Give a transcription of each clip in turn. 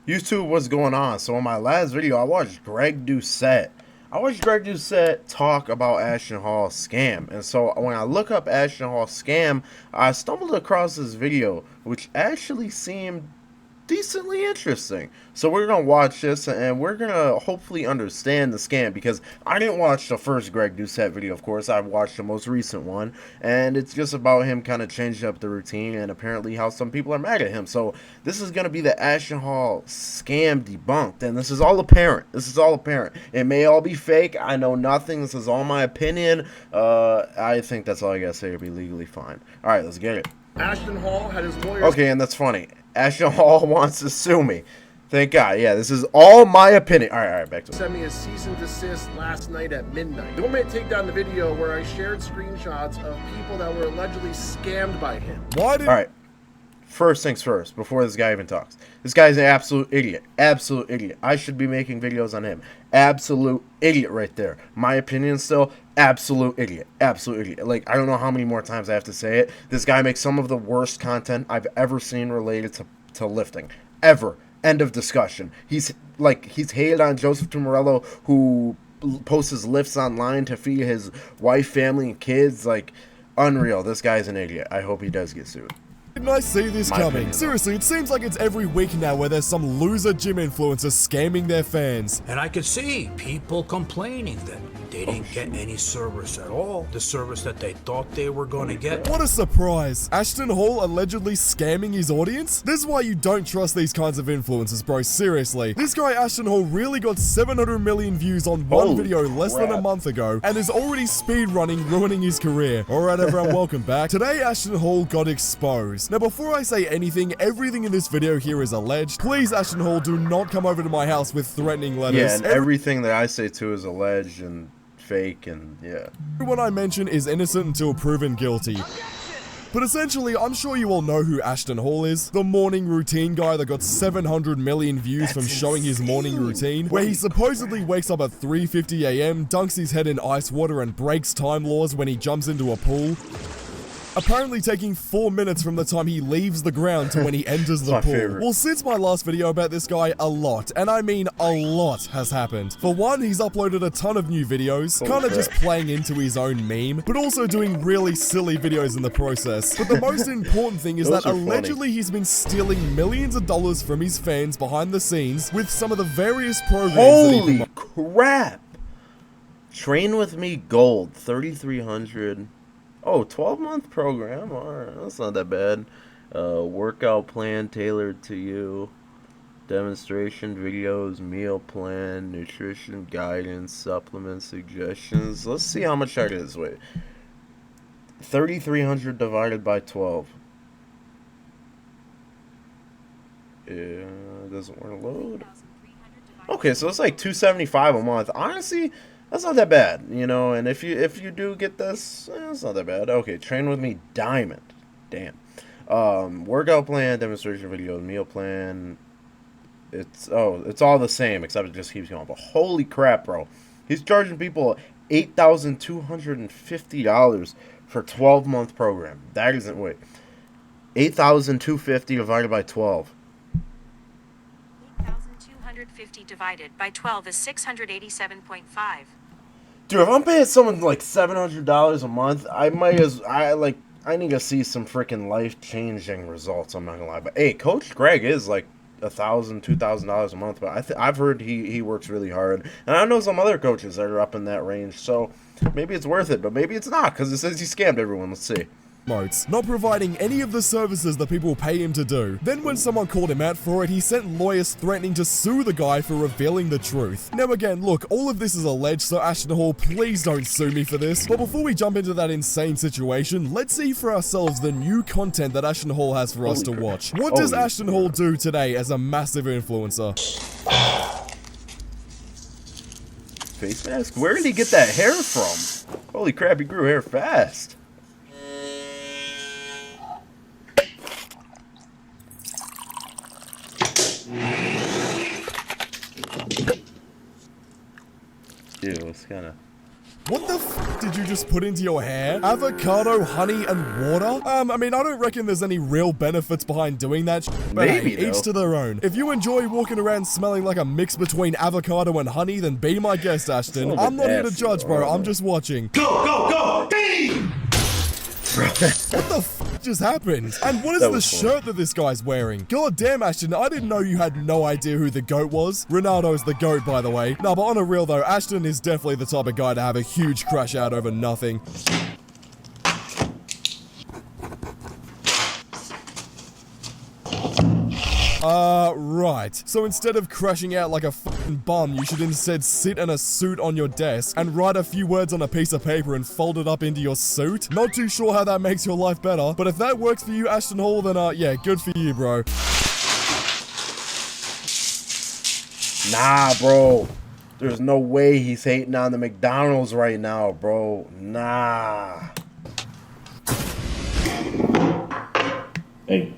YouTube, what's going on? So in my last video, I watched Greg Doucette. Talk about Ashton Hall scam. And so when I look up Ashton Hall scam, I stumbled across this video, which actually seemed decently interesting. So we're gonna watch this and we're gonna hopefully understand the scam, because I didn't watch the first Greg Doucette video, of course. I watched the most recent one, and it's just about him kind of changing up the routine and apparently how some people are mad at him. So this is gonna be the Ashton Hall scam debunked, and this is all apparent. It may all be fake. I know nothing. This is all my opinion. I think that's all I gotta say to be legally fine. All right, let's get it. Ashton Hall had his lawyers. Okay, and that's funny. Ashton Hall wants to sue me. Thank God. Yeah, this is all my opinion. All right, back to it. Sent me a cease and desist last night at midnight. They want me to take down the video where I shared screenshots of people that were allegedly scammed by him. All right. First things first, before this guy even talks. This guy's an absolute idiot. Absolute idiot. I should be making videos on him. Absolute idiot right there. My opinion still, absolute idiot. Absolute idiot. Like, I don't know how many more times I have to say it. This guy makes some of the worst content I've ever seen related to lifting. Ever. End of discussion. He's hated on Joseph Tumorello, who posts his lifts online to feed his wife, family, and kids. Like, unreal. This guy's an idiot. I hope he does get sued. Didn't I see this coming? Seriously, it seems like it's every week now where there's some loser gym influencer scamming their fans. And I could see people complaining that they didn't get any service at all. The service that they thought they were going to get. What a surprise. Ashton Hall allegedly scamming his audience? This is why you don't trust these kinds of influencers, bro. Seriously. This guy Ashton Hall really got 700 million views on one video less than a month ago and is already speedrunning, ruining his career. Alright everyone, welcome back. Today Ashton Hall got exposed. Now before I say anything, everything in this video here is alleged. Please, Ashton Hall, do not come over to my house with threatening letters. Yeah, and everything that I say too is alleged and fake, and yeah. Everyone I mention is innocent until proven guilty. But essentially, I'm sure you all know who Ashton Hall is. The morning routine guy that got 700 million views from showing his morning routine, where he supposedly wakes up at 3:50 AM, dunks his head in ice water and breaks time laws when he jumps into a pool. Apparently taking 4 minutes from the time he leaves the ground to when he enters the pool. Well, since my last video about this guy, a lot, and I mean a lot, has happened. For one, he's uploaded a ton of new videos, kind of just playing into his own meme, but also doing really silly videos in the process. But the most important thing is that allegedly he's been stealing millions of dollars from his fans behind the scenes with some of the various programs Holy crap! Train with Me Gold, 3,300. Oh, 12-month program. Alright, that's not that bad. Workout plan tailored to you. Demonstration videos, meal plan, nutrition guidance, supplement suggestions. Let's see how much that is. Wait. 3,300 divided by 12. Yeah, it doesn't want to load. Okay, so it's like $275 a month. Honestly, that's not that bad, you know, and if you do get this, it's not that bad. Okay, Train With Me Diamond. Damn. Workout plan, demonstration video, meal plan. It's all the same, except it just keeps going. But holy crap, bro. He's charging people $8,250 for a 12-month program. That isn't, wait. $8,250 divided by 12. 8,250 divided by 12 is 687.5. Dude, if I'm paying someone like $700 a month, I need to see some freaking life-changing results. I'm not gonna lie, but hey, Coach Greg is like $1,000, $2,000 a month, but I've heard he works really hard, and I know some other coaches that are up in that range. So maybe it's worth it, but maybe it's not, because it says he scammed everyone. Let's see. Not providing any of the services that people pay him to do. Then when someone called him out for it, he sent lawyers threatening to sue the guy for revealing the truth. Now again, look, all of this is alleged, so Ashton Hall, please don't sue me for this. But before we jump into that insane situation, let's see for ourselves the new content that Ashton Hall has for us to watch. What does Ashton Hall do today as a massive influencer? Face mask? Where did he get that hair from? Holy crap, he grew hair fast. Ew, it's kind of What the f did you just put into your hair? Avocado, honey, and water? I mean, I don't reckon there's any real benefits behind doing that, but Maybe, hey, each though. to their own. If you enjoy walking around smelling like a mix between avocado and honey, then be my guest, Ashton. It's a little I'm bit not here to nasty, judge, bro. bro. I'm just watching. Go, team! What the f just happened? And what is That the was fun. shirt that this guy's wearing? God damn, Ashton, I didn't know you had no idea who the GOAT was. Ronaldo's the GOAT, by the way. No, but on a real though, Ashton is definitely the type of guy to have a huge crash out over nothing. Right. So instead of crashing out like a fucking bum, you should instead sit in a suit on your desk and write a few words on a piece of paper and fold it up into your suit. Not too sure how that makes your life better, but if that works for you, Ashton Hall, then yeah, good for you, bro. Nah, bro. There's no way he's hating on the McDonald's right now, bro. Nah. Hey.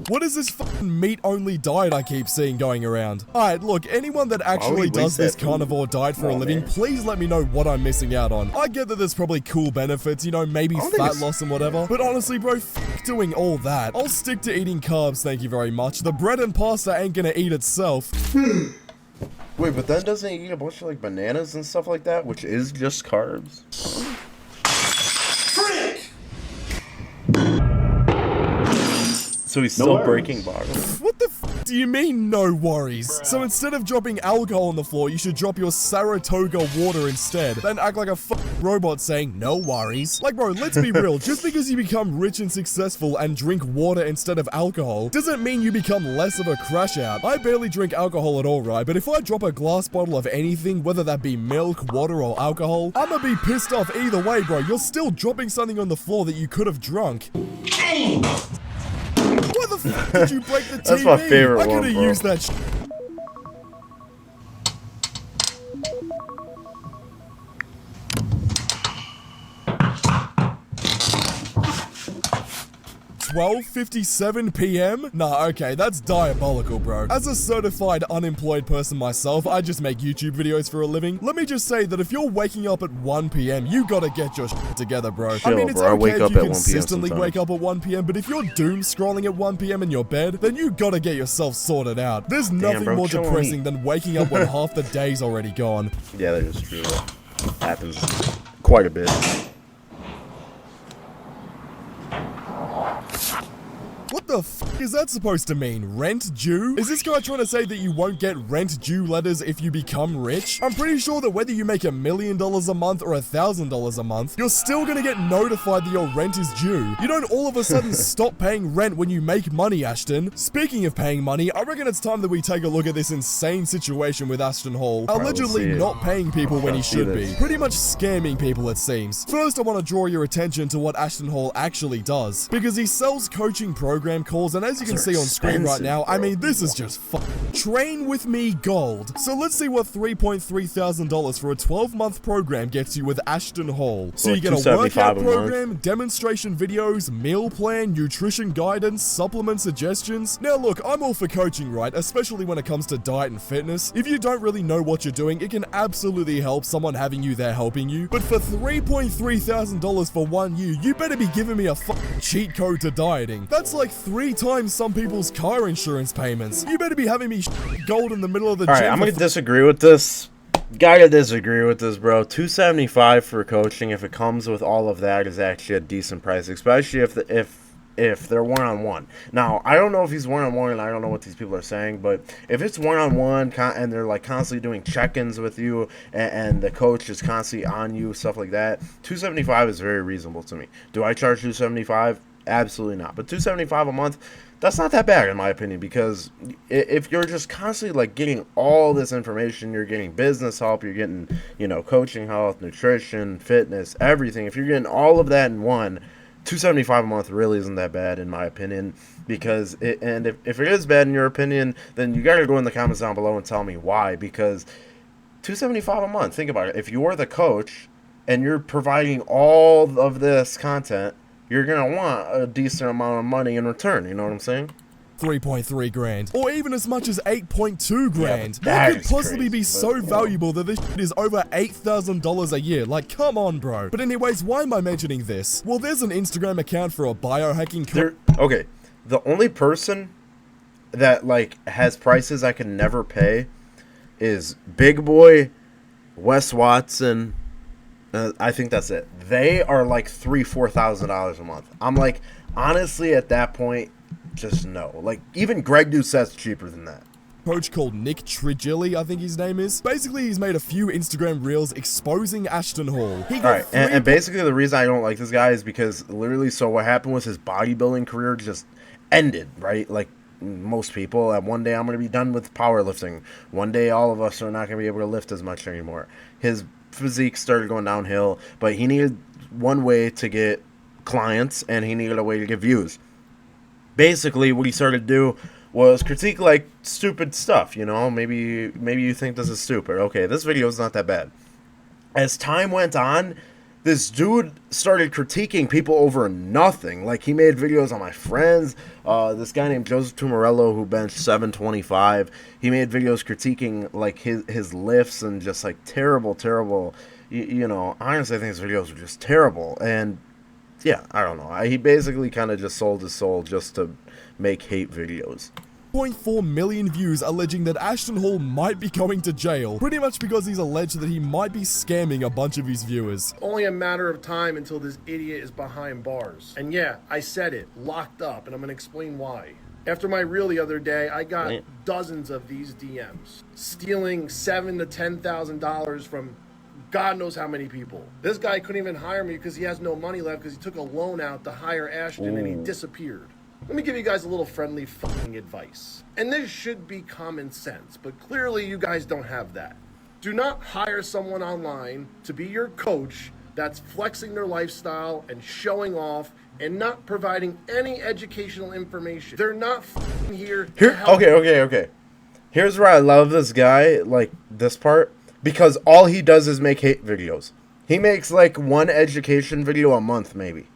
What is this fucking meat-only diet I keep seeing going around? Alright, look, anyone that actually waste does this that food? carnivore diet for a Oh, living, man. please let me know what I'm missing out on. I get that there's probably cool benefits, you know, maybe don't think fat it's- loss and whatever, but honestly, bro, fuck doing all that. I'll stick to eating carbs, thank you very much. The bread and pasta ain't gonna eat itself. Wait, but then doesn't he eat a bunch of like bananas and stuff like that, which is just carbs? Frick! So he's still worries. breaking bottles. What the f do you mean, no worries? So instead of dropping alcohol on the floor, you should drop your Saratoga water instead. Then act like a robot saying, no worries. Like, bro, let's be real. Just because you become rich and successful and drink water instead of alcohol, doesn't mean you become less of a crash out. I barely drink alcohol at all, right? But if I drop a glass bottle of anything, whether that be milk, water, or alcohol, I'ma be pissed off either way, bro. You're still dropping something on the floor that you could have drunk. Why the f did you break the TV? That's my favorite I one, could have bro. used that sh 12:57 p.m.? Nah, okay, that's diabolical, bro. As a certified unemployed person myself, I just make YouTube videos for a living. Let me just say that if you're waking up at 1 p.m., you gotta get your shit together, bro. I Chill, mean, it's bro. I okay wake if up you at 1 p.m. consistently sometimes. wake up at 1 p.m., but if you're doom scrolling at 1 p.m. in your bed, then you gotta get yourself sorted out. There's nothing bro, more chill on me. depressing than waking up when half the day's already gone. Yeah, that is true. Happens quite a bit. What the f is that supposed to mean? Rent due? Is this guy trying to say that you won't get rent due letters if you become rich? I'm pretty sure that whether you make $1 million a month or $1,000 a month, you're still gonna get notified that your rent is due. You don't all of a sudden stop paying rent when you make money, Ashton. Speaking of paying money, I reckon it's time that we take a look at this insane situation with Ashton Hall. Allegedly see it. not paying people when he see should be. this. Pretty much scamming people, it seems. First, I want to draw your attention to what Ashton Hall actually does, because he sells coaching program calls, and as you can Those are see on screen right expensive, now, I bro. mean, this is just Train with me gold. So let's see what $3.3 thousand for a 12-month program gets you with Ashton Hall. So Like you get a $275 workout a month. program, demonstration videos, meal plan, nutrition guidance, supplement suggestions. Now look, I'm all for coaching, right? Especially when it comes to diet and fitness. If you don't really know what you're doing, it can absolutely help someone having you there helping you. But for $3.3 thousand for 1 year, you better be giving me a cheat code to dieting. That's like 3 times some people's car insurance payments. You better be having me gold in the middle of the All right, gym I'm for gonna disagree with this. Gotta disagree with this, bro. $275 for coaching, if it comes with all of that, is actually a decent price, especially if they're one-on-one. Now, I don't know if he's one-on-one, and I don't know what these people are saying, but if it's one-on-one and they're like constantly doing check-ins with you, and the coach is constantly on you, stuff like that, $275 is very reasonable to me. Do I charge $275? Absolutely not. But $275 a month, that's not that bad in my opinion, because if you're just constantly like getting all this information, you're getting business help, you're getting, you know, coaching, health, nutrition, fitness, everything. If you're getting all of that in one, $275 a month really isn't that bad in my opinion, because if it is bad in your opinion, then you gotta go in the comments down below and tell me why, because $275 a month, think about it. If you're the coach and you're providing all of this content, you're going to want a decent amount of money in return. You know what I'm saying? 3.3 grand, or even as much as 8.2 grand. that What could is possibly crazy, be but, so valuable that this shit is over $8,000 a year? Like, come on, bro. But anyways, why am I mentioning this? Well, there's an Instagram account for a biohacking Okay, the only person that like has prices I can never pay is Big Boy, Wes Watson. I think that's it. They are like $4,000 a month. I'm like, honestly, at that point, just no. Like, even Greg Doucette's cheaper than that. coach called Nick Trigilli, I think his name is. Basically, he's made a few Instagram reels exposing Ashton Hall. He got Alright, and basically the reason I don't like this guy is because literally, so what happened was his bodybuilding career just ended, right? Like most people, at one day I'm going to be done with powerlifting. One day all of us are not going to be able to lift as much anymore. His physique started going downhill, but he needed one way to get clients and he needed a way to get views. Basically, what he started to do was critique like stupid stuff, you know? Maybe you think this is stupid. Okay, this video is not that bad. As time went on, this dude started critiquing people over nothing. Like, he made videos on my friends. This guy named Joseph Tumarello, who benched 725. He made videos critiquing, like, his lifts and just, like, terrible. You know, honestly, I think his videos were just terrible. And, yeah, I don't know. He basically kind of just sold his soul just to make hate videos. 0.4 million views alleging that Ashton Hall might be going to jail, pretty much because he's alleged that he might be scamming a bunch of his viewers. Only a matter of time until this idiot is behind bars. And yeah, I said it, locked up, and I'm gonna explain why. After my reel the other day, I got dozens of these DMs, stealing $7,000 to $10,000 from God knows how many people. This guy couldn't even hire me because he has no money left because he took a loan out to hire Ashton and he disappeared. Let me give you guys a little friendly fucking advice. And this should be common sense, but clearly you guys don't have that. Do not hire someone online to be your coach that's flexing their lifestyle and showing off and not providing any educational information. They're not fucking here to help. Okay. Here's where I love this guy, like this part, because all he does is make hate videos. He makes like one education video a month maybe.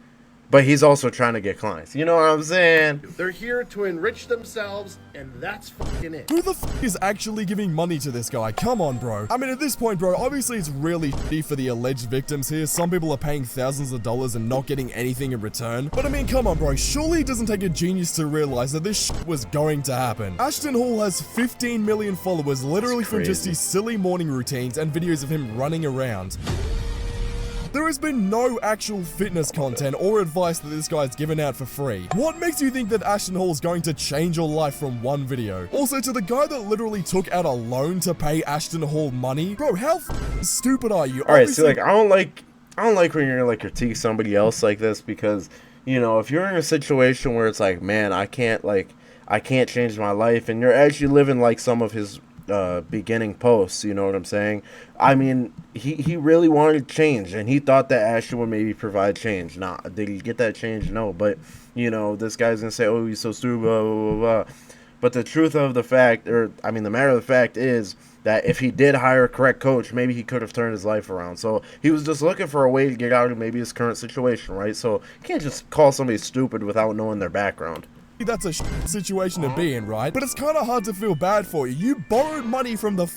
But he's also trying to get clients. You know what I'm saying? They're here to enrich themselves, and that's fucking it. Who the f is actually giving money to this guy? Come on, bro. I mean, at this point, bro, obviously it's really shitty for the alleged victims here. Some people are paying thousands of dollars and not getting anything in return. But I mean, come on, bro. Surely it doesn't take a genius to realize that this shit was going to happen. Ashton Hall has 15 million followers literally from just his silly morning routines and videos of him running around. There has been no actual fitness content or advice that this guy's given out for free. What makes you think that Ashton Hall is going to change your life from one video? Also, to the guy that literally took out a loan to pay Ashton Hall money, bro, how stupid are you? Alright, see, like, I don't like when you're like critique somebody else like this, because, you know, if you're in a situation where it's like, man, I can't change my life, and you're actually living like some of his beginning posts, you know what I'm saying? I mean, he really wanted change, and he thought that Ashton would maybe provide change. Nah, did he get that change? No, but, you know, this guy's gonna say, oh, he's so stupid, blah, blah, blah, blah. But the truth of the fact, or, I mean, the matter of the fact is that if he did hire a correct coach, maybe he could have turned his life around. So he was just looking for a way to get out of maybe his current situation, right? So you can't just call somebody stupid without knowing their background. That's a situation to be in, right? But it's kind of hard to feel bad for you. You borrowed money from the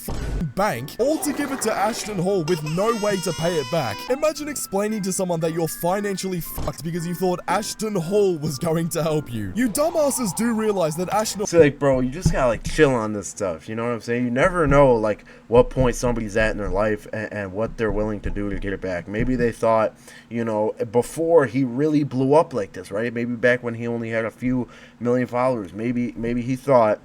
bank, all to give it to Ashton Hall with no way to pay it back. Imagine explaining to someone that you're financially fucked because you thought Ashton Hall was going to help you. You dumbasses do realize that Ashton Hall... So, like, bro, you just gotta, like, chill on this stuff, you know what I'm saying? You never know, like, what point somebody's at in their life and what they're willing to do to get it back. Maybe they thought, you know, before he really blew up like this, right? Maybe back when he only had a few million followers, maybe he thought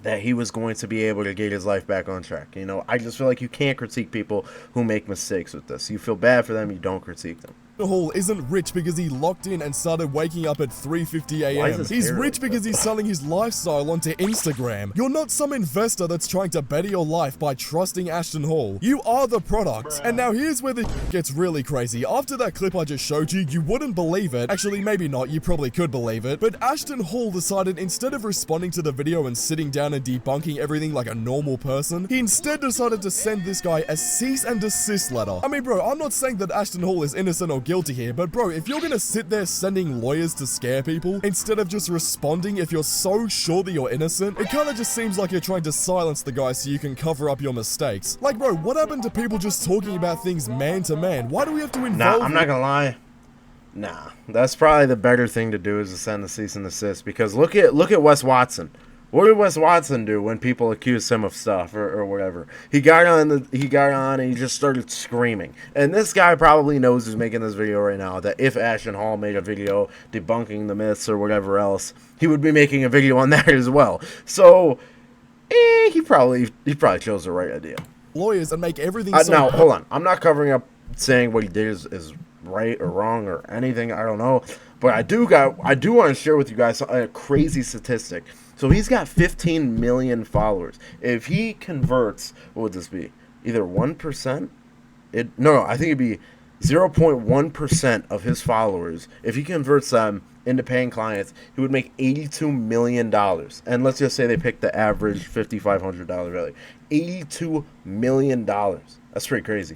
that he was going to be able to get his life back on track. You know, I just feel like you can't critique people who make mistakes with this. You feel bad for them, you don't critique them. Hall isn't rich because he locked in and started waking up at 3:50 a.m. He's rich because he's selling his lifestyle onto Instagram. You're not some investor that's trying to better your life by trusting Ashton Hall. You are the product. And now here's where the gets really crazy. After that clip I just showed you, you wouldn't believe it. Actually, maybe not. You probably could believe it. But Ashton Hall decided instead of responding to the video and sitting down and debunking everything like a normal person, he instead decided to send this guy a cease and desist letter. I mean, bro, I'm not saying that Ashton Hall is innocent or guilty. guilty here, but bro, if you're gonna sit there sending lawyers to scare people, instead of just responding if you're so sure that you're innocent, it kinda just seems like you're trying to silence the guy so you can cover up your mistakes. Like bro, what happened to people just talking about things man to man? Why do we have to involve... Nah, I'm not gonna lie. Nah, that's probably the better thing to do is to send the cease and desist, because look at Wes Watson. What did Wes Watson do when people accused him of stuff or whatever? He got on and he just started screaming. And this guy probably knows who's making this video right now that if Ashton Hall made a video debunking the myths or whatever else, he would be making a video on that as well. So, he probably chose the right idea. Lawyers and make everything so... Now, hold on. I'm not covering up saying what he did is right or wrong or anything. I don't know. But I do want to share with you guys a crazy statistic. So he's got 15 million followers. If he converts, what would this be? Either 1%? No, I think it'd be 0.1% of his followers. If he converts them into paying clients, he would make $82 million. And let's just say they pick the average $5,500 value. $82 million. That's pretty crazy.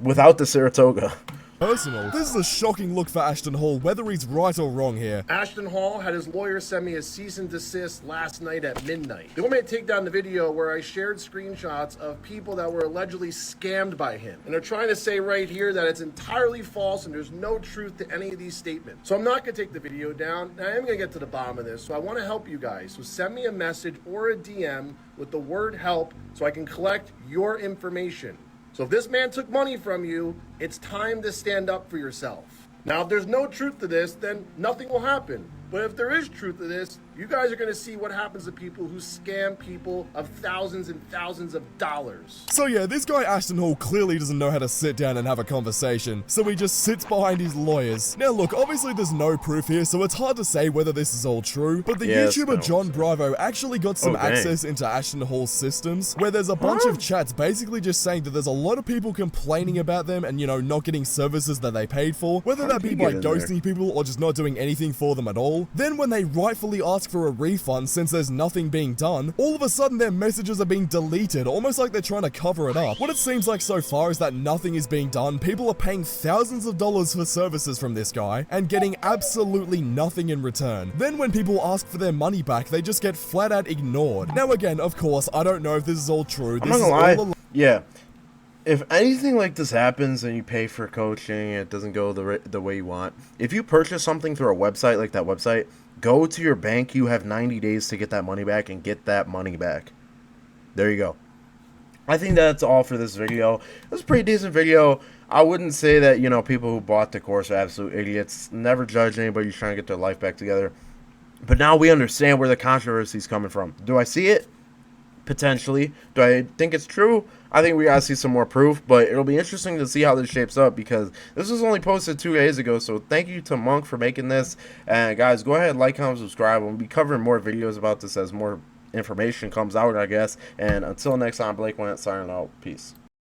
Without the Saratoga. Personal. This is a shocking look for Ashton Hall, whether he's right or wrong here. Ashton Hall had his lawyer send me a cease and desist last night at midnight. They want me to take down the video where I shared screenshots of people that were allegedly scammed by him. And they're trying to say right here that it's entirely false and there's no truth to any of these statements. So I'm not going to take the video down. I am going to get to the bottom of this. So I want to help you guys. So send me a message or a DM with the word help so I can collect your information. So if this man took money from you, it's time to stand up for yourself. Now, if there's no truth to this, then nothing will happen. But if there is truth to this, you guys are going to see what happens to people who scam people of thousands and thousands of dollars. So yeah, this guy Ashton Hall clearly doesn't know how to sit down and have a conversation, so he just sits behind his lawyers. Now look, obviously there's no proof here, so it's hard to say whether this is all true, but the YouTuber John Bravo actually got some access into Ashton Hall's systems, where there's a bunch of chats basically just saying that there's a lot of people complaining about them and, you know, not getting services that they paid for, whether that be by ghosting people or just not doing anything for them at all. Then when they rightfully ask for a refund since there's nothing being done, all of a sudden their messages are being deleted, almost like they're trying to cover it up. What it seems like so far is that nothing is being done, people are paying thousands of dollars for services from this guy, and getting absolutely nothing in return. Then when people ask for their money back, they just get flat out ignored. Now again, of course, I don't know if this is all true. I'm not gonna lie. Yeah. If anything like this happens and you pay for coaching and it doesn't go the way you want, if you purchase something through a website like that website, go to your bank. You have 90 days to get that money back and get that money back. There you go. I think that's all for this video. It was a pretty decent video. I wouldn't say that, you know, people who bought the course are absolute idiots. Never judge anybody who's trying to get their life back together. But now we understand where the controversy is coming from. Do I see it? Potentially. Do I think it's true? I think we gotta see some more proof, but it'll be interesting to see how this shapes up because this was only posted 2 days ago. So thank you to Monk for making this. And guys, go ahead, like, comment, subscribe. We'll be covering more videos about this as more information comes out, I guess. And until next time, Blake Went signing out. Peace.